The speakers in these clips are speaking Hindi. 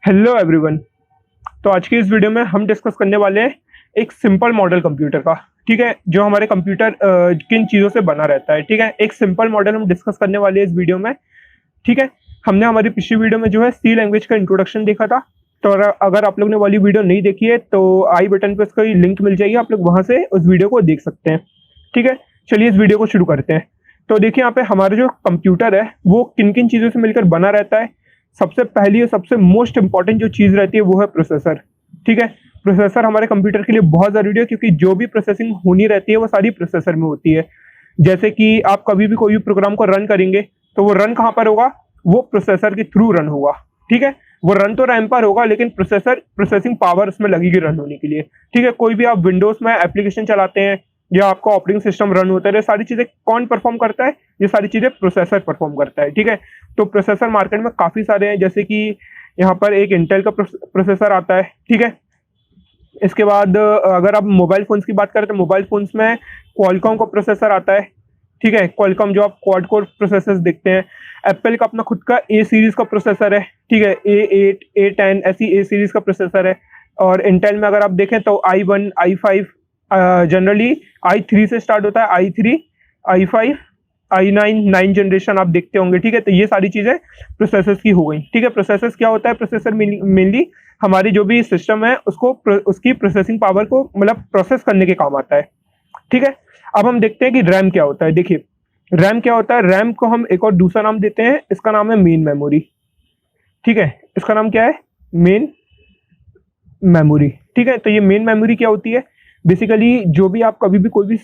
Hello everyone. तो आज की इस वीडियो में हम डिस्कस करने वाले हैं एक सिंपल मॉडल कंप्यूटर का। ठीक है, जो हमारे कंप्यूटर किन चीज़ों से बना रहता है। ठीक है, एक सिंपल मॉडल हम डिस्कस करने वाले हैं इस वीडियो में। ठीक है, हमने हमारी पिछली वीडियो में जो है सी लैंग्वेज का इंट्रोडक्शन देखा था। तो अगर आप लोग ने वाली वीडियो नहीं देखी है तो आई बटन पे उसका लिंक मिल जाएगी, आप लोग वहाँ से उस वीडियो को देख सकते हैं। ठीक है, चलिए इस वीडियो को शुरू करते हैं। तो देखिए यहाँ पे हमारा जो कंप्यूटर है वो किन किन चीज़ों से मिलकर बना रहता है। सबसे पहली और सबसे मोस्ट इंपॉर्टेंट जो चीज़ रहती है वो है प्रोसेसर। ठीक है, प्रोसेसर हमारे कंप्यूटर के लिए बहुत ज़रूरी है क्योंकि जो भी प्रोसेसिंग होनी रहती है वो सारी प्रोसेसर में होती है। जैसे कि आप कभी भी कोई भी प्रोग्राम को रन करेंगे तो वो रन कहाँ पर होगा, वो प्रोसेसर के थ्रू रन होगा। ठीक है, वो रन तो रैम पर होगा लेकिन प्रोसेसिंग पावर उसमें लगेगी रन होने के लिए। ठीक है, कोई भी आप विंडोज में एप्लीकेशन चलाते हैं या आपका ऑपरेटिंग सिस्टम रन होता है, ये सारी चीजें कौन परफॉर्म करता है, ये सारी चीजें प्रोसेसर परफॉर्म करता है। ठीक है, तो प्रोसेसर मार्केट में काफी सारे हैं, जैसे कि यहाँ पर एक इंटेल का प्रोसेसर आता है। ठीक है, इसके बाद अगर आप मोबाइल फोन्स की बात करें तो मोबाइल फोन्स में क्वालकॉम का प्रोसेसर आता है। ठीक है, क्वालकॉम जो आप क्वाड कोर प्रोसेसर्स देखते हैं। एप्पल का अपना खुद का ए सीरीज का प्रोसेसर है। ठीक है, A8 A10 ऐसी ए सीरीज का प्रोसेसर है। और इंटेल में अगर आप देखें तो i1 i5, जनरली i3 से स्टार्ट होता है, i3 i5 i9 9 जनरेशन आप देखते होंगे। ठीक है, तो ये सारी चीज़ें प्रोसेसर्स की हो गई। ठीक है, प्रोसेसर्स क्या होता है, प्रोसेसर मेनली हमारी जो भी सिस्टम है उसको उसकी प्रोसेसिंग पावर को मतलब प्रोसेस करने के काम आता है। ठीक है, अब हम देखते हैं कि रैम क्या होता है। देखिए रैम क्या होता है, रैम को हम एक और दूसरा नाम देते हैं, इसका नाम है मेन मेमोरी। ठीक है, इसका नाम क्या है, मेन मेमोरी। ठीक है, तो ये मेन मेमोरी क्या होती है, बेसिकली जो भी आप कभी भी कोई भी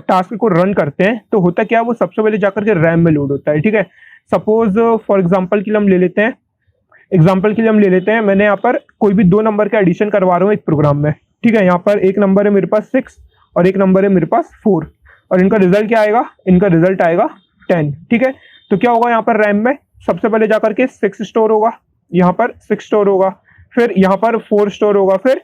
टास्क को रन करते हैं तो होता क्या है, वो सबसे पहले जाकर के रैम में लोड होता है। ठीक है, सपोज फॉर एग्जांपल के लिए हम ले लेते हैं, मैंने यहाँ पर कोई भी दो नंबर का एडिशन करवा रहा हूँ एक प्रोग्राम में। ठीक है, यहाँ पर एक नंबर है मेरे पास 6 और एक नंबर है मेरे पास 4 और इनका रिजल्ट क्या आएगा, इनका रिजल्ट आएगा 10। ठीक है, तो क्या होगा, यहाँ पर रैम में सबसे पहले जाकर के 6 स्टोर होगा, यहाँ पर 6 स्टोर होगा, फिर यहाँ पर 4 स्टोर होगा, फिर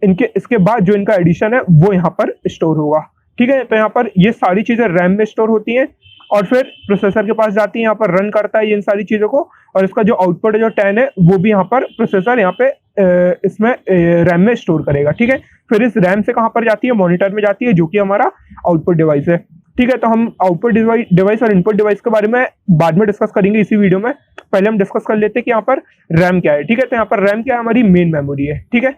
इनके इसके बाद जो इनका एडिशन है वो यहाँ पर स्टोर होगा। ठीक है, तो यहाँ पर ये सारी चीजें रैम में स्टोर होती हैं और फिर प्रोसेसर के पास जाती है, यहाँ पर रन करता है इन सारी चीजों को, और इसका जो आउटपुट है जो 10 है वो भी यहाँ पर प्रोसेसर यहाँ पे इसमें रैम में स्टोर करेगा। ठीक है, फिर इस रैम से कहाँ पर जाती है, मॉनिटर में जाती है, जो कि हमारा आउटपुट डिवाइस है। ठीक है, तो हम आउटपुट डिवाइस और इनपुट डिवाइस के बारे में बाद में डिस्कस करेंगे इसी वीडियो में। पहले हम डिस्कस कर लेते हैं कि यहाँ पर रैम क्या है। ठीक है, तो यहाँ पर रैम क्या है, हमारी मेन मेमोरी है। ठीक है,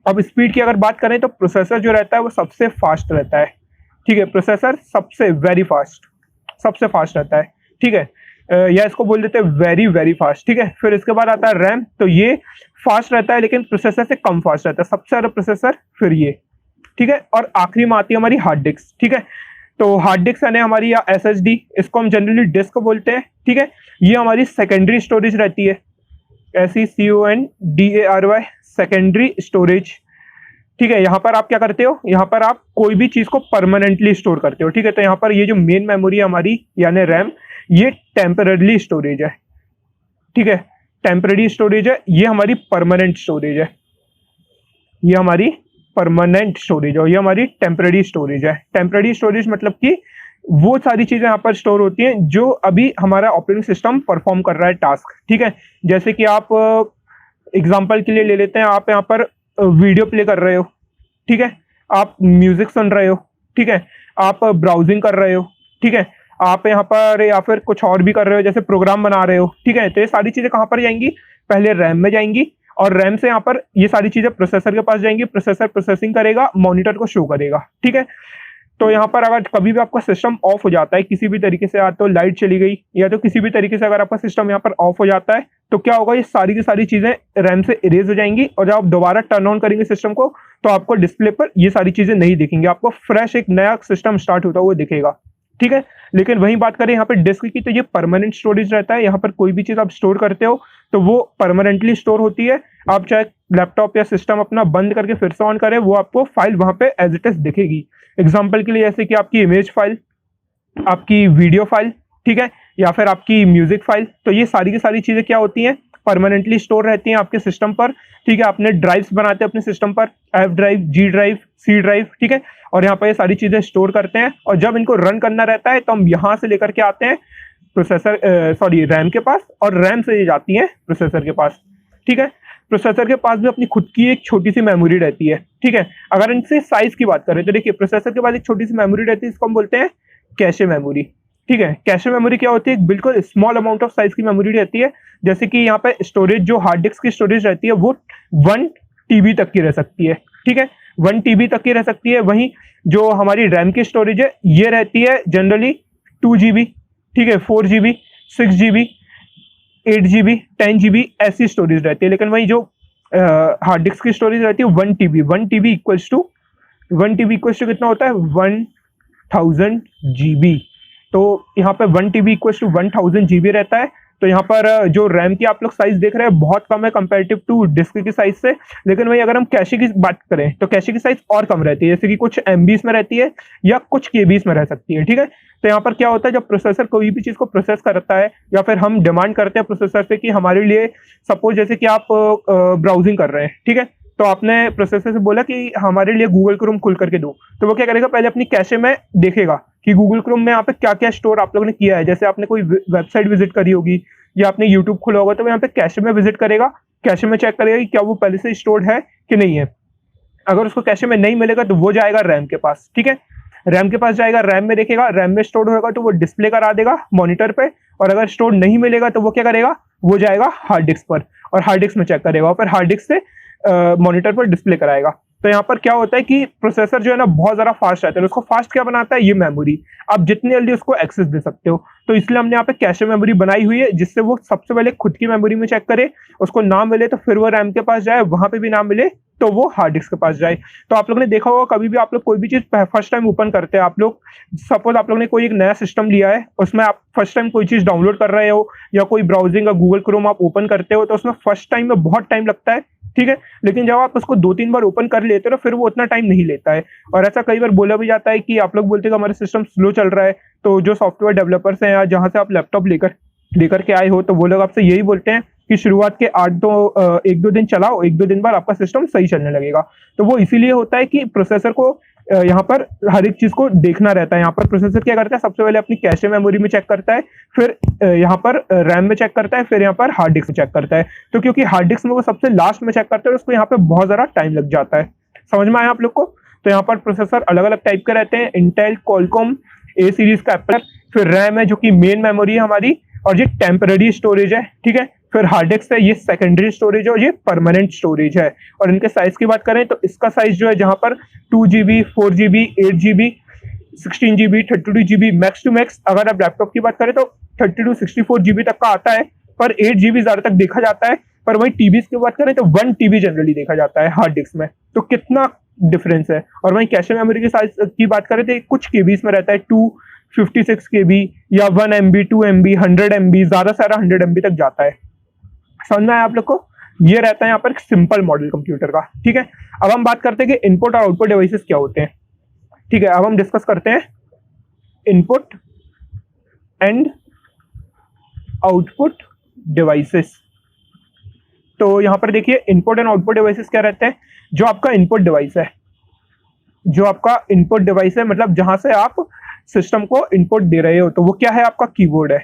अब स्पीड की अगर बात करें तो प्रोसेसर जो रहता है वो सबसे फास्ट रहता है। ठीक है, प्रोसेसर सबसे सबसे फास्ट रहता है। ठीक है, या इसको बोल देते हैं वेरी वेरी फास्ट। ठीक है, फिर इसके बाद आता है रैम, तो ये फास्ट रहता है लेकिन प्रोसेसर से कम फास्ट रहता है, सबसे ज्यादा प्रोसेसर फिर ये। ठीक है, और आखिरी में आती है हमारी हार्ड डिस्क। ठीक है, तो हार्ड डिस्क है हमारी या SSD, इसको हम जनरली डिस्क बोलते हैं। ठीक है, ये हमारी सेकेंडरी स्टोरेज रहती है, SECONDARY, सेकेंडरी स्टोरेज। ठीक है, यहाँ पर आप क्या करते हो, यहाँ पर आप कोई भी चीज को परमानेंटली स्टोर करते हो। ठीक है, तो यहाँ पर ये जो मेन मेमोरी है हमारी यानी रैम, ये टेम्पररी स्टोरेज है। ठीक है, टेम्पररी स्टोरेज है, ये हमारी परमानेंट स्टोरेज है, ये हमारी परमानेंट स्टोरेज और ये हमारी टेम्पररी स्टोरेज है। टेम्पररी स्टोरेज मतलब कि वो सारी चीजें यहाँ पर स्टोर होती हैं जो अभी हमारा ऑपरेटिंग सिस्टम परफॉर्म कर रहा है टास्क। ठीक है, जैसे कि आप एग्जांपल के लिए ले लेते हैं, आप यहाँ पर वीडियो प्ले कर रहे हो। ठीक है, आप म्यूजिक सुन रहे हो। ठीक है, आप ब्राउजिंग कर रहे हो। ठीक है, आप यहाँ पर या फिर कुछ और भी कर रहे हो, जैसे प्रोग्राम बना रहे हो। ठीक है, तो ये सारी चीजें कहाँ पर जाएंगी, पहले रैम में जाएंगी और रैम से यहाँ पर ये सारी चीजें प्रोसेसर के पास जाएंगी, प्रोसेसर प्रोसेसिंग करेगा, मॉनिटर को शो करेगा। ठीक है, तो यहाँ पर अगर कभी भी आपका सिस्टम ऑफ हो जाता है किसी भी तरीके से, या तो लाइट चली गई या तो किसी भी तरीके से अगर आपका सिस्टम यहाँ पर ऑफ हो जाता है तो क्या होगा, ये सारी की सारी चीजें रैम से इरेज हो जाएंगी और जब आप दोबारा टर्न ऑन करेंगे सिस्टम को तो आपको डिस्प्ले पर ये सारी चीजें नहीं दिखेंगी, आपको फ्रेश एक नया सिस्टम स्टार्ट होता हुआ दिखेगा। ठीक है, लेकिन वही बात करें यहाँ पर डिस्क की, तो ये परमानेंट स्टोरेज रहता है। यहाँ पर कोई भी चीज आप स्टोर करते हो तो वो परमानेंटली स्टोर होती है, आप चाहे लैपटॉप या सिस्टम अपना बंद करके फिर से ऑन करें, वो आपको फाइल वहां पे एज इट इज दिखेगी। एग्जाम्पल के लिए जैसे कि आपकी इमेज फाइल, आपकी वीडियो फाइल, ठीक है, या फिर आपकी म्यूजिक फाइल, तो ये सारी की सारी चीजें क्या होती हैं, परमानेंटली स्टोर रहती हैं आपके सिस्टम पर। ठीक है, आपने ड्राइव्स बनाते हैं अपने सिस्टम पर, F drive, G drive, C drive. ठीक है, और यहाँ पर ये सारी चीजें स्टोर करते हैं और जब इनको रन करना रहता है तो हम यहाँ से लेकर के आते हैं रैम के पास और रैम से ये जाती हैं प्रोसेसर के पास। ठीक है। प्रोसेसर के पास भी अपनी खुद की एक छोटी सी मेमोरी रहती है, ठीक है। अगर इनसे साइज की बात करें तो देखिए प्रोसेसर के पास एक छोटी सी मेमोरी रहती है, इसको हम बोलते हैं कैशे मेमोरी, ठीक है। कैशे मेमोरी क्या होती है, एक बिल्कुल स्मॉल अमाउंट ऑफ साइज की मेमोरी रहती है। जैसे कि यहाँ पे स्टोरेज जो हार्ड डिस्क की स्टोरेज रहती है वो 1 TB तक की रह सकती है, ठीक है, 1 TB तक की रह सकती है। वहीं जो हमारी रैम की स्टोरेज है ये रहती है जनरली 2 GB, ठीक है, 4 GB, 6 GB, 8 GB, 10 GB ऐसी स्टोरेज रहती है। लेकिन वही जो हार्ड डिस्क की स्टोरेज रहती है 1 TB, 1 TB equals to 1 TB equals to कितना होता है 1000 GB। तो यहाँ पे 1 TB इक्वल्स टू 1000 GB रहता है। तो यहाँ पर जो रैम की आप लोग साइज देख रहे हैं बहुत कम है कंपेरेटिव टू डिस्क की साइज से। लेकिन वही अगर हम कैशे की बात करें तो कैशे की साइज और कम रहती है, जैसे कि कुछ MBs में रहती है या कुछ KBs में रह सकती है, ठीक है। तो यहाँ पर क्या होता है, जब प्रोसेसर कोई भी चीज को प्रोसेस करता है या फिर हम डिमांड करते हैं प्रोसेसर से कि हमारे लिए, सपोज जैसे कि आप ब्राउजिंग कर रहे हैं, ठीक है, तो आपने प्रोसेसर से बोला कि हमारे लिए गूगल क्रोम खुल करके दो, तो वो क्या करेगा, पहले अपनी कैशे में देखेगा कि गूगल क्रोम में यहाँ पे क्या क्या स्टोर आप लोगों ने किया है। जैसे आपने कोई वेबसाइट विजिट करी होगी या आपने यूट्यूब खोला होगा तो वो यहाँ पे कैशे में विजिट करेगा, कैशे में चेक करेगा कि क्या वो पहले से स्टोर्ड है कि नहीं है। अगर उसको कैशे में नहीं मिलेगा तो वो जाएगा रैम के पास, ठीक है, रैम के पास जाएगा, रैम में देखेगा, रैम में स्टोर होगा तो वो डिस्प्ले करा देगा मॉनिटर पे। और अगर स्टोर नहीं मिलेगा तो वो क्या करेगा, वो जाएगा हार्ड डिस्क पर और हार्ड डिस्क में चेक करेगा और फिर हार्ड डिस्क से मॉनिटर पर डिस्प्ले कराएगा। तो यहाँ पर क्या होता है कि प्रोसेसर जो है ना बहुत ज्यादा फास्ट रहता है। उसको फास्ट क्या बनाता है, ये मेमोरी, आप जितनी जल्दी उसको एक्सेस दे सकते हो। तो इसलिए हमने यहाँ पे कैशे मेमोरी बनाई हुई है जिससे वो सबसे पहले खुद की मेमोरी में चेक करे, उसको ना मिले तो फिर वो रैम के पास जाए, वहां पे भी ना मिले तो वो हार्ड डिस्क के पास जाए। तो आप लोगों ने देखा होगा कभी भी आप लोग कोई भी चीज फर्स्ट टाइम ओपन करते हैं, आप लोग सपोज आप लोग ने कोई एक नया सिस्टम लिया है, उसमें आप फर्स्ट टाइम कोई चीज डाउनलोड कर रहे हो या कोई ब्राउजिंग या गूगल क्रोम आप ओपन करते हो तो उसमें फर्स्ट टाइम में बहुत टाइम लगता है, ठीक है। लेकिन जब आप उसको 2-3 बार ओपन कर लेते हो तो फिर वो उतना टाइम नहीं लेता है। और ऐसा कई बार बोला भी जाता है कि आप लोग बोलते हैं कि हमारा सिस्टम स्लो चल रहा है, तो जो सॉफ्टवेयर डेवलपर्स हैं या जहां से आप लैपटॉप लेकर के आए हो तो वो लोग आपसे यही बोलते हैं कि शुरुआत के 1-2 दिन चलाओ, 1-2 दिन बाद आपका सिस्टम सही चलने लगेगा। तो वो इसीलिए होता है कि प्रोसेसर को यहाँ पर हर एक चीज को देखना रहता है। यहाँ पर प्रोसेसर क्या करता है, सबसे पहले अपनी कैशे मेमोरी में चेक करता है, फिर यहाँ पर रैम में चेक करता है, फिर यहाँ पर हार्ड डिस्क में चेक करता है। तो क्योंकि हार्ड डिस्क में वो सबसे लास्ट में चेक करता है उसको यहाँ पे बहुत ज्यादा टाइम लग जाता है। समझ में आया आप लोग को। तो यहाँ पर प्रोसेसर अलग अलग टाइप के रहते हैं, इंटेल, क्वालकॉम, ए सीरीज का एप्पल, फिर रैम है जो कि मेन मेमोरी है हमारी और ये टेम्पररी स्टोरेज है, ठीक है। फिर हार्ड डिस्क है, ये सेकेंडरी स्टोरेज है और ये परमानेंट स्टोरेज है। और इनके साइज की बात करें तो इसका साइज जो है जहां पर 2 GB, 4 GB, 8 GB, 16 GB, 32 GB max to max, अगर आप लैपटॉप की बात करें तो 32-64 GB तक का आता है, पर 8 GB ज्यादा तक देखा जाता है। पर वही टीबीज की बात करें तो 1 TB जनरली देखा जाता है हार्ड डिस्क में। तो कितना डिफरेंस है। और वहीं कैशे मेमोरी की साइज की बात करें तो कुछ केबीज में रहता है, 256 KB या 1 MB, 2 MB, 100 MB, ज्यादा से ज्यादा 100 MB तक जाता है। समझ में आया आप लोग को। ये रहता है यहाँ पर सिंपल मॉडल कंप्यूटर का, ठीक है। अब हम बात करते हैं कि इनपुट और आउटपुट डिवाइसेस क्या होते हैं, ठीक है। अब हम डिस्कस करते हैं इनपुट एंड आउटपुट डिवाइसेस। तो यहाँ पर देखिए इनपुट एंड आउटपुट डिवाइसेस क्या रहते हैं। जो आपका इनपुट डिवाइस है, जो आपका इनपुट डिवाइस है मतलब जहां से आप सिस्टम को इनपुट दे रहे हो, तो वो क्या है, आपका कीबोर्ड है,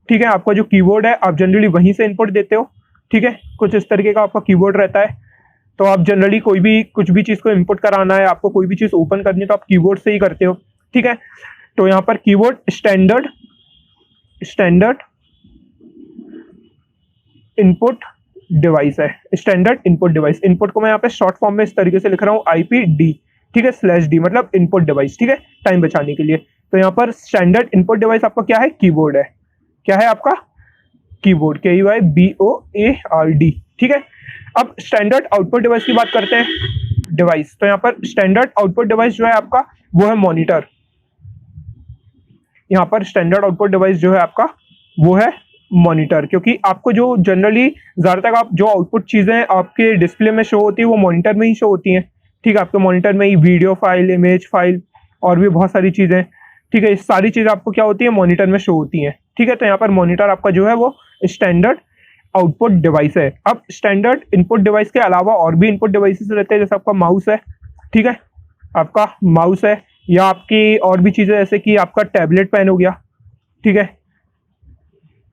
ठीक है। आपका जो कीबोर्ड है आप जनरली वहीं से इनपुट देते हो, ठीक है। कुछ इस तरीके का आपका कीबोर्ड रहता है। तो आप जनरली कोई भी कुछ भी चीज को इनपुट कराना है, आपको कोई भी चीज ओपन करनी है तो आप कीबोर्ड से ही करते हो, ठीक है। तो यहाँ पर कीबोर्ड स्टैंडर्ड इनपुट डिवाइस है, स्टैंडर्ड इनपुट डिवाइस। इनपुट को मैं यहाँ पे शॉर्ट फॉर्म में इस तरीके से लिख रहा हूँ IPD, ठीक है, /D मतलब इनपुट डिवाइस, ठीक है, टाइम बचाने के लिए। तो यहाँ पर स्टैंडर्ड इनपुट डिवाइस आपका क्या है, कीबोर्ड है। क्या है आपका कीबोर्ड, KEYBOARD, ठीक है। अब स्टैंडर्ड आउटपुट डिवाइस की बात करते हैं, डिवाइस। तो यहाँ पर स्टैंडर्ड आउटपुट डिवाइस जो है आपका वो है मॉनिटर। यहाँ पर स्टैंडर्ड आउटपुट डिवाइस जो है आपका वो है मॉनिटर, क्योंकि आपको जो जनरली ज्यादातर आप जो आउटपुट चीजें आपके डिस्प्ले में शो होती है वो मॉनिटर में ही शो होती हैं, ठीक है। आपके मॉनिटर में ही वीडियो फाइल, इमेज फाइल और भी बहुत सारी चीजें, ठीक है, ये सारी चीजें आपको क्या होती है, मॉनिटर में शो होती हैं, ठीक है। तो यहाँ पर मॉनिटर आपका जो है वो स्टैंडर्ड आउटपुट डिवाइस है। अब स्टैंडर्ड इनपुट डिवाइस के अलावा और भी इनपुट डिवाइसेस रहते हैं, जैसे आपका माउस है, ठीक है, आपका माउस है, या आपकी और भी चीजें जैसे कि आपका टैबलेट पेन हो गया, ठीक है,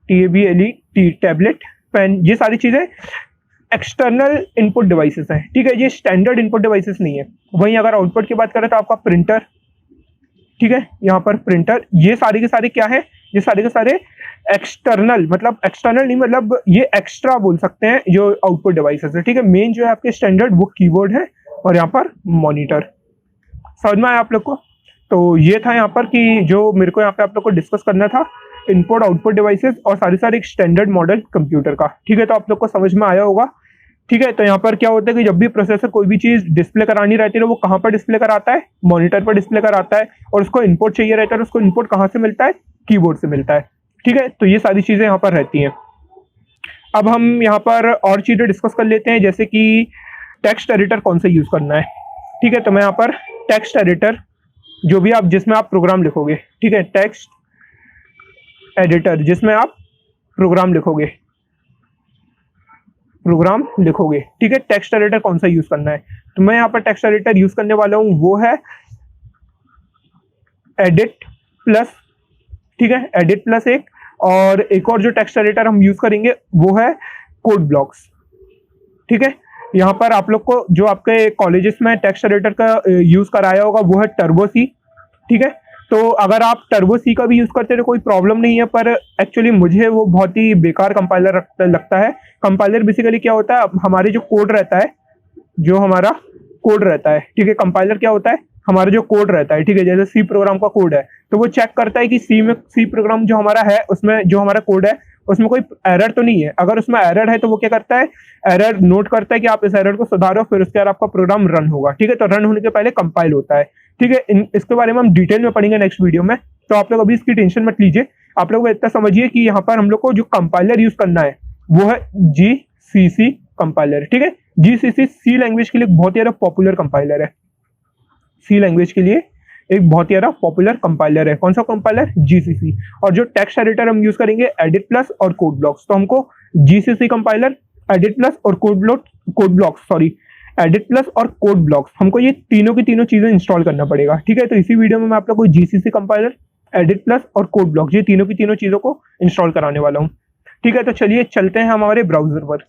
TABLET टैबलेट पेन, ये सारी चीजें एक्सटर्नल इनपुट डिवाइसेस हैं, ठीक है, ये स्टैंडर्ड इनपुट डिवाइसेस नहीं है। वहीं अगर आउटपुट की बात करें तो आपका प्रिंटर, ठीक है, यहाँ पर प्रिंटर, ये सारे के सारे क्या है, ये सारे के सारे एक्सटर्नल, मतलब एक्सटर्नल नहीं, मतलब ये एक्स्ट्रा बोल सकते हैं जो आउटपुट डिवाइसेस है, ठीक है। मेन जो है आपके स्टैंडर्ड वो कीबोर्ड है और यहाँ पर मॉनिटर। समझ में आया आप लोग को? तो ये था यहाँ पर कि जो मेरे को यहाँ पे आप लोग को डिस्कस करना था, इनपुट आउटपुट डिवाइसेस और सारे सारे एक स्टैंडर्ड मॉडल कंप्यूटर का, ठीक है। तो आप लोग को समझ में आया होगा, ठीक है। तो यहाँ पर क्या होता है कि जब भी प्रोसेसर कोई भी चीज डिस्प्ले करानी रहती है वो कहाँ पर डिस्प्ले कराता है, मॉनिटर पर डिस्प्ले कराता है, और उसको इनपुट चाहिए रहता है, उसको इनपुट कहाँ से मिलता है, कीबोर्ड से मिलता है, ठीक है। तो ये सारी चीजें यहाँ पर रहती हैं। अब हम यहाँ पर और चीजें डिस्कस कर लेते हैं, जैसे कि टेक्स्ट एडिटर कौन सा यूज करना है, ठीक है। तो मैं यहाँ पर टेक्स्ट एडिटर, जो भी आप जिसमें आप प्रोग्राम लिखोगे, ठीक है, टेक्स्ट एडिटर जिसमें आप प्रोग्राम लिखोगे, ठीक है, टेक्स्ट एडिटर कौन सा यूज करना है। तो मैं यहाँ पर टेक्स्ट एडिटर यूज करने वाला हूँ, वो है एडिट प्लस, ठीक है, एडिट प्लस एक, और एक और जो टेक्स्ट एडिटर हम यूज करेंगे वो है कोड ब्लॉक्स, ठीक है। यहाँ पर आप लोग को जो आपके कॉलेजेस में टेक्स्ट एडिटर का यूज कराया होगा वो है टर्बो सी, ठीक है। तो अगर आप टर्बो सी का भी यूज करते हैं तो कोई प्रॉब्लम नहीं है, पर एक्चुअली मुझे वो बहुत ही बेकार कंपाइलर लगता है। कंपाइलर बेसिकली क्या होता है, हमारे जो कोड रहता है, जो हमारा कोड रहता है, ठीक है, कंपाइलर क्या होता है, हमारा जो कोड रहता है, ठीक है, जैसे सी प्रोग्राम का कोड है, तो वो चेक करता है कि सी प्रोग्राम जो हमारा है उसमें जो हमारा कोड है उसमें कोई एरर तो नहीं है। अगर उसमें एरर है तो वो क्या करता है, एरर नोट करता है कि आप इस एरर को सुधारो, फिर उसके बाद आपका प्रोग्राम रन होगा, ठीक है। तो रन होने के पहले कंपाइल होता है, ठीक है। इसके बारे में हम डिटेल में पढ़ेंगे नेक्स्ट वीडियो में, तो आप लोग अभी इसकी टेंशन मत लीजिए। आप लोग इतना समझिए कि यहाँ पर हम लोग को जो कंपाइलर यूज करना है वो है GCC कंपाइलर, ठीक है। GCC सी लैंग्वेज के लिए बहुत ही ज्यादा पॉपुलर कंपाइलर है, सी लैंग्वेज के लिए एक बहुत ही ज्यादा पॉपुलर कंपाइलर है। कौन सा कंपाइलर, GCC। और जो टेक्स्ट एडिटर हम यूज करेंगे एडिट प्लस और कोड ब्लॉक्स, तो हमको GCC कंपाइलर, एडिट प्लस और code blocks, sorry, edit plus और कोड ब्लॉक्स, हमको ये तीनों की तीनों चीजें इंस्टॉल करना पड़ेगा, ठीक है। तो इसी वीडियो में मैं आप लोग को GCC कंपाइलर, एडिट प्लस और कोड ब्लॉक्स, ये तीनों की तीनों चीजों को इंस्टॉल कराने वाला हूँ, ठीक है। तो चलिए चलते हैं हमारे ब्राउजर पर।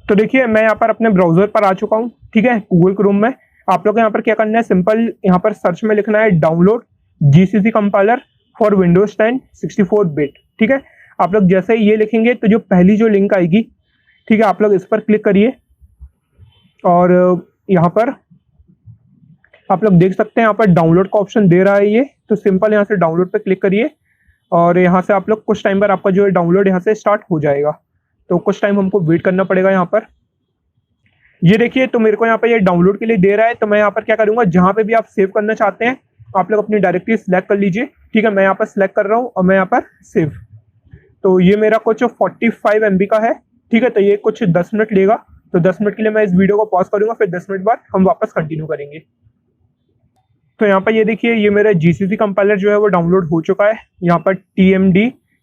तो देखिए मैं यहाँ पर अपने ब्राउजर पर आ चुका हूँ, ठीक है, गूगल क्रोम में। आप लोग यहाँ पर क्या करना है, सिंपल यहाँ पर सर्च में लिखना है download GCC compiler for Windows 10 64 bit, ठीक है। आप लोग जैसे ही ये लिखेंगे तो जो पहली जो लिंक आएगी, ठीक है, आप लोग इस पर क्लिक करिए, और यहाँ पर आप लोग देख सकते हैं यहाँ पर डाउनलोड का ऑप्शन दे रहा है ये, तो सिंपल यहाँ से डाउनलोड पे क्लिक करिए, और यहाँ से आप लोग कुछ टाइम पर आपका जो है डाउनलोड यहाँ से स्टार्ट हो जाएगा। तो कुछ टाइम हमको वेट करना पड़ेगा। यहाँ पर ये देखिए, तो मेरे को यहाँ पर ये डाउनलोड के लिए दे रहा है, तो मैं यहाँ पर क्या करूंगा, जहां पे भी आप सेव करना चाहते हैं आप लोग अपनी डायरेक्टरी सिलेक्ट कर लीजिए, ठीक है। मैं यहाँ पर सिलेक्ट कर रहा हूँ और मैं यहाँ पर सेव, तो ये मेरा कुछ 45 MB का है, ठीक है। तो ये कुछ 10 मिनट लेगा, तो 10 मिनट के लिए मैं इस वीडियो को पॉज करूंगा, फिर 10 मिनट बाद हम वापस कंटिन्यू करेंगे। तो यहाँ पर ये देखिए, ये मेरा GCC कंपाइलर जो है वो डाउनलोड हो चुका है। यहाँ पर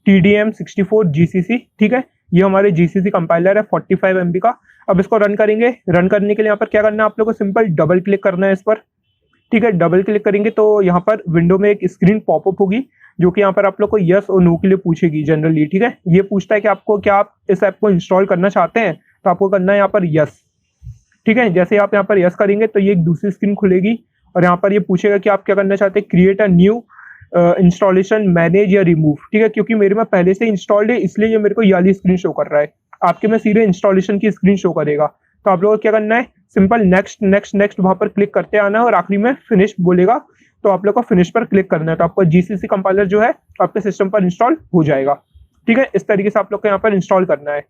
TDM 64 GCC, ठीक है, ये हमारे GCC कंपाइलर है 45 MB का। अब इसको रन करेंगे। रन करने के लिए यहाँ पर क्या करना है, आप लोगों को सिंपल डबल क्लिक करना है इस पर, ठीक है। डबल क्लिक करेंगे तो यहाँ पर विंडो में एक स्क्रीन पॉपअप होगी, जो कि यहाँ पर आप लोग को यस और नो के लिए पूछेगी जनरली, ठीक है। ये पूछता है कि आपको क्या आप इस ऐप को इंस्टॉल करना चाहते हैं, तो आपको करना है यहाँ पर यस, ठीक है। जैसे आप यहाँ पर यस करेंगे तो ये एक दूसरी स्क्रीन खुलेगी, और यहाँ पर ये पूछेगा कि आप क्या करना चाहते हैं, create a new installation, manage या रिमूव, ठीक है। क्योंकि मेरे में पहले से इंस्टॉल्ड है इसलिए ये मेरे को ये वाली स्क्रीन शो कर रहा है, आपके में सीधे इंस्टॉलेशन की स्क्रीन शो करेगा। तो आप लोगों को क्या करना है, सिंपल नेक्स्ट नेक्स्ट नेक्स्ट वहां पर क्लिक करते आना है, और आखिरी में फिनिश बोलेगा तो आप लोग को फिनिश पर क्लिक करना है, तो आपका GCC कंपाइलर जो है आपके सिस्टम पर इंस्टॉल हो जाएगा, ठीक है। इस तरीके से आप लोग को यहाँ पर इंस्टॉल करना है।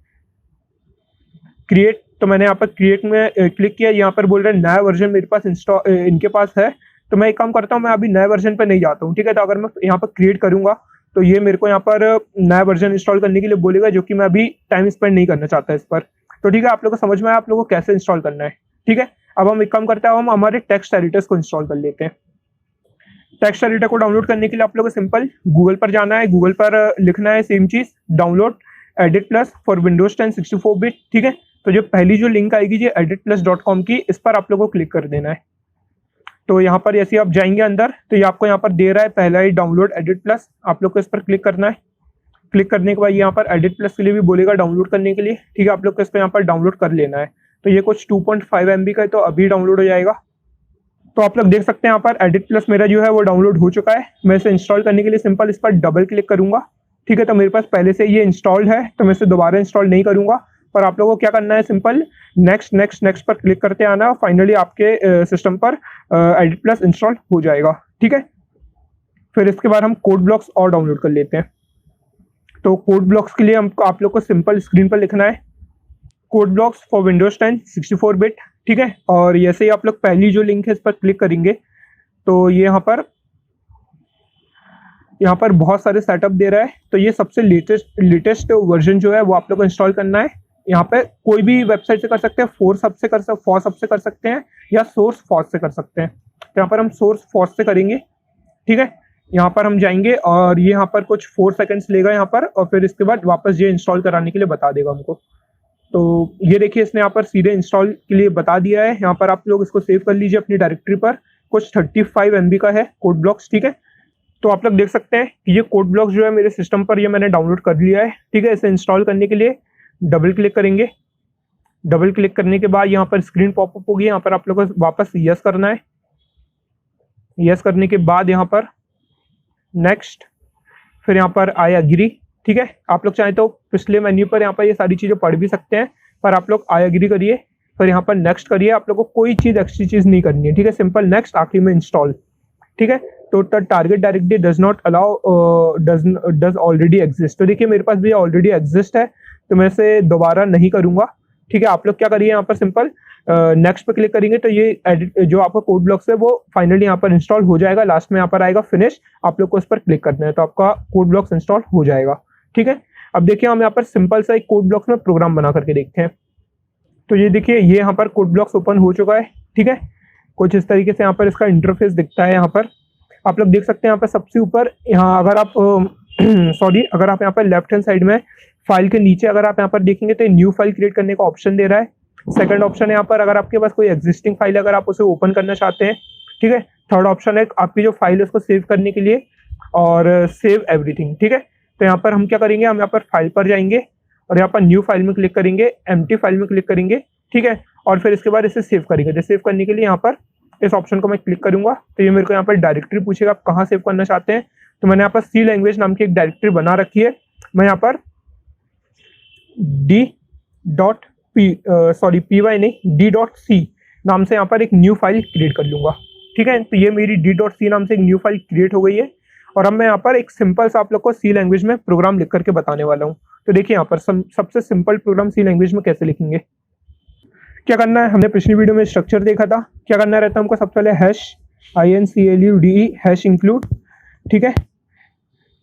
क्रिएट, तो मैंने यहाँ पर क्रिएट में क्लिक किया, यहाँ पर बोल रहे हैं नया वर्जन मेरे पास इंस्टॉल इनके पास है, तो मैं एक काम करता हूँ, मैं अभी नए वर्जन पे नहीं जाता हूँ, ठीक है। तो अगर मैं यहाँ पर क्रिएट करूंगा तो ये मेरे को यहाँ पर नया वर्जन इंस्टॉल करने के लिए बोलेगा, जो कि मैं अभी टाइम स्पेंड नहीं करना चाहता इस पर। तो ठीक है, आप लोगों को समझ में आया आप लोगों को कैसे इंस्टॉल करना है, ठीक है। अब हम एक काम करते हैं, हम हमारे टेक्स्ट एडिटर्स को इंस्टॉल कर लेते हैं। टेक्स्ट एडिटर को डाउनलोड करने के लिए आप लोगों को सिंपल गूगल पर जाना है, गूगल पर लिखना है सेम चीज, download edit plus for Windows 10 64 bit, ठीक है। तो जो पहली जो लिंक आएगी ये editplus.com की, इस पर आप लोगों को क्लिक कर देना है। तो यहाँ पर जैसे आप जाएंगे अंदर तो ये आपको यहाँ पर दे रहा है पहला ही डाउनलोड एडिट प्लस, आप लोग को इस पर क्लिक करना है, क्लिक करने के बाद यहाँ पर एडिट प्लस के लिए भी बोलेगा डाउनलोड करने के लिए, ठीक है। आप लोग को इसको यहाँ पर डाउनलोड कर लेना है। तो ये कुछ 2.5 MB का है, तो अभी डाउनलोड हो जाएगा। तो आप लोग देख सकते हैं यहाँ पर एडिट प्लस मेरा जो है वो डाउनलोड हो चुका है। मैं इसे इंस्टॉल करने के लिए सिंपल इस पर डबल क्लिक करूंगा, ठीक है। तो मेरे पास पहले से ये इंस्टॉल्ड है, तो मैं इसे दोबारा इंस्टॉल नहीं करूंगा। पर आप लोगों को क्या करना है, सिंपल नेक्स्ट नेक्स्ट नेक्स्ट पर क्लिक करते आना, फाइनली आपके सिस्टम पर एडिट प्लस इंस्टॉल हो जाएगा, ठीक है। फिर इसके बाद हम कोड ब्लॉक्स और डाउनलोड कर लेते हैं। तो कोड ब्लॉक्स के लिए हमको आप लोग को सिंपल स्क्रीन पर लिखना है code blocks for Windows 10 64 bit, ठीक है। और जैसे ही आप लोग पहली जो लिंक है इस पर क्लिक करेंगे तो ये यहाँ पर बहुत सारे सेटअप दे रहा है। तो ये सबसे लेटेस्ट वर्जन जो है वो आप लोग को इंस्टॉल करना है। यहाँ पे कोई भी वेबसाइट से कर सकते हैं, फॉस हब से कर सकते हैं या सोर्स फॉस से कर सकते हैं। तो यहाँ पर हम सोर्स फॉस से करेंगे, ठीक है। यहाँ पर हम जाएंगे और ये यहाँ पर कुछ 4 सेकंड्स लेगा यहाँ पर, और फिर इसके बाद वापस ये इंस्टॉल कराने के लिए बता देगा हमको। तो ये देखिए इसने यहाँ पर सीधे इंस्टॉल के लिए बता दिया है। यहाँ पर आप लोग इसको सेव कर लीजिए अपनी डायरेक्टरी पर। कुछ 35 MB का है कोड ब्लॉक्स, ठीक है। तो आप लोग देख सकते हैं कि ये कोड ब्लॉक्स जो है मेरे सिस्टम पर ये मैंने डाउनलोड कर लिया है, ठीक है। इसे इंस्टॉल करने के लिए डबल क्लिक करेंगे। डबल क्लिक करने के बाद यहाँ पर स्क्रीन पॉपअप होगी, यहाँ पर आप लोग को वापस यस करना है। यस करने के बाद यहाँ पर नेक्स्ट, फिर यहाँ पर आई एग्री, ठीक है। आप लोग चाहें तो पिछले मेन्यू पर यहाँ पर ये सारी चीज़ें पढ़ भी सकते हैं, पर आप लोग आई एग्री करिए, फिर यहाँ पर नेक्स्ट करिए। आप लोग को कोई चीज़ एक्स्ट्रा चीज़ नहीं करनी है, ठीक है। सिंपल नेक्स्ट, आखिर में इंस्टॉल, ठीक है। तो target directly does not allow does already exist. तो देखिए मेरे पास भी ऑलरेडी एग्जिस्ट है, तो मैं इसे दोबारा नहीं करूँगा, ठीक है। आप लोग क्या करिए, यहाँ पर सिंपल नेक्स्ट पे क्लिक करेंगे तो ये एडिट जो आपका कोड ब्लॉक्स है वो फाइनली यहाँ पर इंस्टॉल हो जाएगा। लास्ट में यहाँ पर आएगा फिनिश, आप लोग को इस पर क्लिक करना है तो आपका कोड ब्लॉक्स इंस्टॉल हो जाएगा, ठीक है। अब देखिए हम यहाँ पर सिंपल सा एक कोड ब्लॉक्स में प्रोग्राम बना करके देखते हैं। तो ये देखिए ये यहाँ पर कोड ब्लॉक्स ओपन हो चुका है, ठीक है। कुछ इस तरीके से यहाँ पर इसका इंटरफेस दिखता है। यहाँ पर आप लोग देख सकते हैं यहाँ पर सबसे ऊपर, यहाँ अगर आप सॉरी अगर आप यहाँ पर लेफ्ट हैंड साइड में फाइल के नीचे अगर आप यहाँ पर देखेंगे तो न्यू फाइल क्रिएट करने का ऑप्शन दे रहा है। सेकंड ऑप्शन है यहाँ पर अगर आपके पास कोई एग्जिस्टिंग फाइल अगर आप उसे ओपन करना चाहते हैं, ठीक है। थर्ड ऑप्शन है आपकी जो फाइल है उसको सेव करने के लिए, और सेव एवरीथिंग, ठीक है। तो यहाँ पर हम क्या करेंगे, हम यहाँ पर फाइल पर जाएंगे और यहाँ पर न्यू फाइल में क्लिक करेंगे, एम्प्टी फाइल में क्लिक करेंगे, ठीक है। और फिर इसके बाद इसे सेव करेंगे। तो सेव करने के लिए यहाँ पर इस ऑप्शन को मैं क्लिक करूंगा तो ये मेरे को यहाँ पर डायरेक्टरी पूछेगा आप कहाँ सेव करना चाहते हैं। तो मैंने यहाँ पर सी लैंग्वेज नाम की एक डायरेक्टरी बना रखी है। मैं यहाँ पर D.C नाम से यहाँ पर एक न्यू फाइल क्रिएट कर लूंगा, ठीक है। तो ये मेरी D.C नाम से एक न्यू फाइल क्रिएट हो गई है। और अब मैं यहाँ पर एक सिंपल सा आप लोग को सी लैंग्वेज में प्रोग्राम लिख करके बताने वाला हूँ। तो देखिए यहाँ पर सबसे सिंपल प्रोग्राम सी लैंग्वेज में कैसे लिखेंगे। क्या करना है, हमने पिछली वीडियो में स्ट्रक्चर देखा था। क्या करना रहता है हमको, सबसे पहले #include हैश इंक्लूड, ठीक है,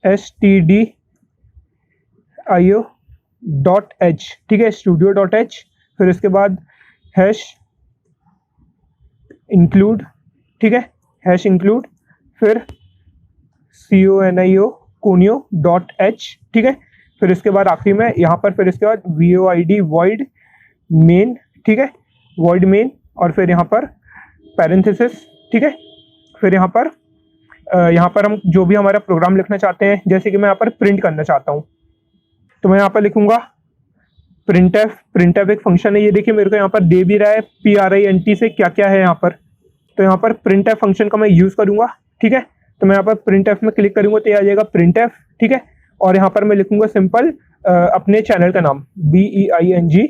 stdio.h, ठीक है, studio.h। फिर इसके बाद हैश इंक्लूड, ठीक है, हैश इंक्लूड, फिर conio.h, ठीक है। फिर इसके बाद आखिरी में यहाँ पर फिर इसके बाद void मेन, ठीक है, void मेन, और फिर यहाँ पर पैरेंथेसिस, ठीक है। फिर यहाँ पर हम जो भी हमारा प्रोग्राम लिखना चाहते हैं, जैसे कि मैं यहाँ पर प्रिंट करना चाहता हूँ तो मैं यहाँ पर लिखूंगा printf एक फंक्शन है। ये देखिए मेरे को यहाँ पर दे भी रहा है print से क्या क्या है यहाँ पर। तो यहाँ पर printf फंक्शन का मैं यूज़ करूँगा, ठीक है। तो मैं यहाँ पर printf में क्लिक करूँगा तो ये आ जाएगा printf, ठीक है। और यहाँ पर मैं लिखूंगा सिंपल अपने चैनल का नाम BEINGENGINER,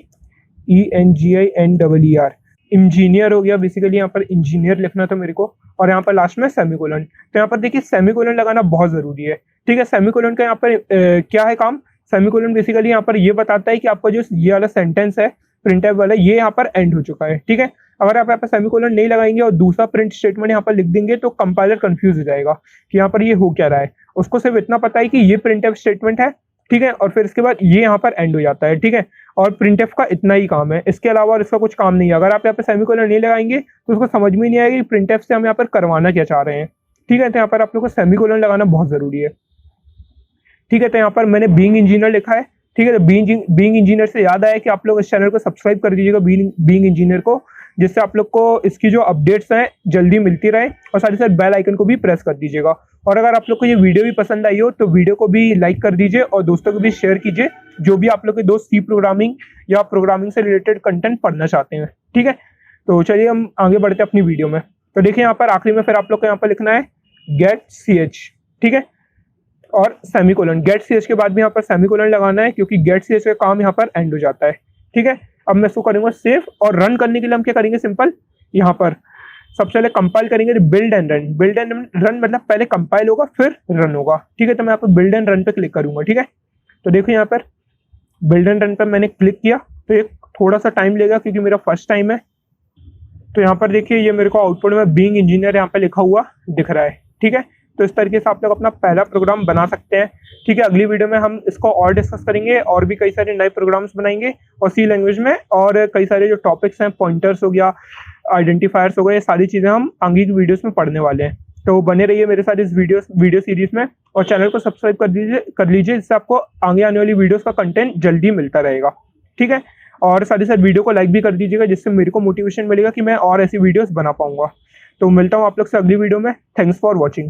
इंजीनियर हो गया बेसिकली, यहाँ पर इंजीनियर लिखना था मेरे को। और यहाँ पर लास्ट में सेमीकोलन। तो यहाँ पर देखिए सेमीकोलन लगाना बहुत ज़रूरी है, ठीक है। सेमीकोलन का यहाँ पर क्या है काम, सेमीकोलन बेसिकली यहाँ पर ये बताता है कि आपका जो ये वाला सेंटेंस है प्रिंटफ वाला ये यहाँ पर एंड हो चुका है, ठीक है। अगर आप यहाँ पर सेमीकोलन नहीं लगाएंगे और दूसरा प्रिंट स्टेटमेंट यहाँ पर लिख देंगे तो कंपाइलर कंफ्यूज हो जाएगा कि यहाँ पर ये हो क्या रहा है। उसको सिर्फ इतना पता है कि ये प्रिंटफ स्टेटमेंट है, ठीक है, और फिर इसके बाद ये यहाँ पर एंड हो जाता है, ठीक है। और प्रिंटफ का इतना ही काम है, इसके अलावा और इसका कुछ काम नहीं है। अगर आप यहाँ पर सेमीकोलन नहीं लगाएंगे तो उसको समझ में नहीं आएगा कि प्रिंटफ से हम यहाँ पर करवाना क्या चाह रहे हैं, ठीक है। तो यहाँ पर आप लोग को सेमीकोलन लगाना बहुत जरूरी है, ठीक है। तो यहाँ पर मैंने बीइंग इंजीनियर लिखा है, ठीक है। तो बीइंग इंजीनियर से याद आया कि आप लोग इस चैनल को सब्सक्राइब कर दीजिएगा बीइंग इंजीनियर को, जिससे आप लोग को इसकी जो अपडेट्स हैं जल्दी मिलती रहे, और साथ ही साथ बेल आइकन को भी प्रेस कर दीजिएगा। और अगर आप लोग को ये वीडियो भी पसंद आई हो तो वीडियो को भी लाइक कर दीजिए और दोस्तों को भी शेयर कीजिए, जो भी आप लोग के दोस्त सी प्रोग्रामिंग या प्रोग्रामिंग से रिलेटेड कंटेंट पढ़ना चाहते हैं। ठीक है, तो चलिए हम आगे बढ़ते हैं अपनी वीडियो में। तो देखिए यहाँ पर आखिरी में फिर आप लोग को यहाँ पर लिखना है गेट ch, ठीक है, और सेमीकोलन। गेट ch के बाद भी यहाँ पर सेमीकोलन लगाना है, क्योंकि गेट ch का काम यहाँ पर एंड हो जाता है। ठीक है, अब मैं इसको करूँगा सेव, और रन करने के लिए हम क्या करेंगे, सिंपल यहाँ पर सबसे पहले कंपाइल करेंगे build and run. Build and run मतलब पहले कंपाइल होगा फिर रन होगा। ठीक है, तो मैं यहाँ पर बिल्ड एंड रन पे क्लिक करूंगा। ठीक है, तो देखो यहाँ पर बिल्ड एंड रन पर मैंने क्लिक किया, तो ये थोड़ा सा टाइम लेगा क्योंकि मेरा फर्स्ट टाइम है। तो यहाँ पर देखिए ये मेरे को आउटपुट में बीइंग इंजीनियर यहाँ पे लिखा हुआ दिख रहा है। ठीक है, तो इस तरीके से आप लोग अपना पहला प्रोग्राम बना सकते हैं। ठीक है, अगली वीडियो में हम इसको और डिस्कस करेंगे, और भी कई सारे नए प्रोग्राम्स बनाएंगे और सी लैंग्वेज में, और कई सारे जो टॉपिक्स हैं, पॉइंटर्स हो गया, आइडेंटिफायर्स हो गए, ये सारी चीज़ें हम आगे की वीडियोस में पढ़ने वाले हैं। तो बने रहिए मेरे साथ इस वीडियो सीरीज में, और चैनल को सब्सक्राइब कर लीजिए, जिससे आपको आगे आने वाली वीडियोस का कंटेंट जल्दी मिलता रहेगा। ठीक है, और साथ ही साथ वीडियो को लाइक भी कर दीजिएगा, जिससे मेरे को मोटिवेशन मिलेगा कि मैं और ऐसी वीडियोस बना पाऊंगा। तो मिलता हूँ आप लोग से अगली वीडियो में। Thanks for watching.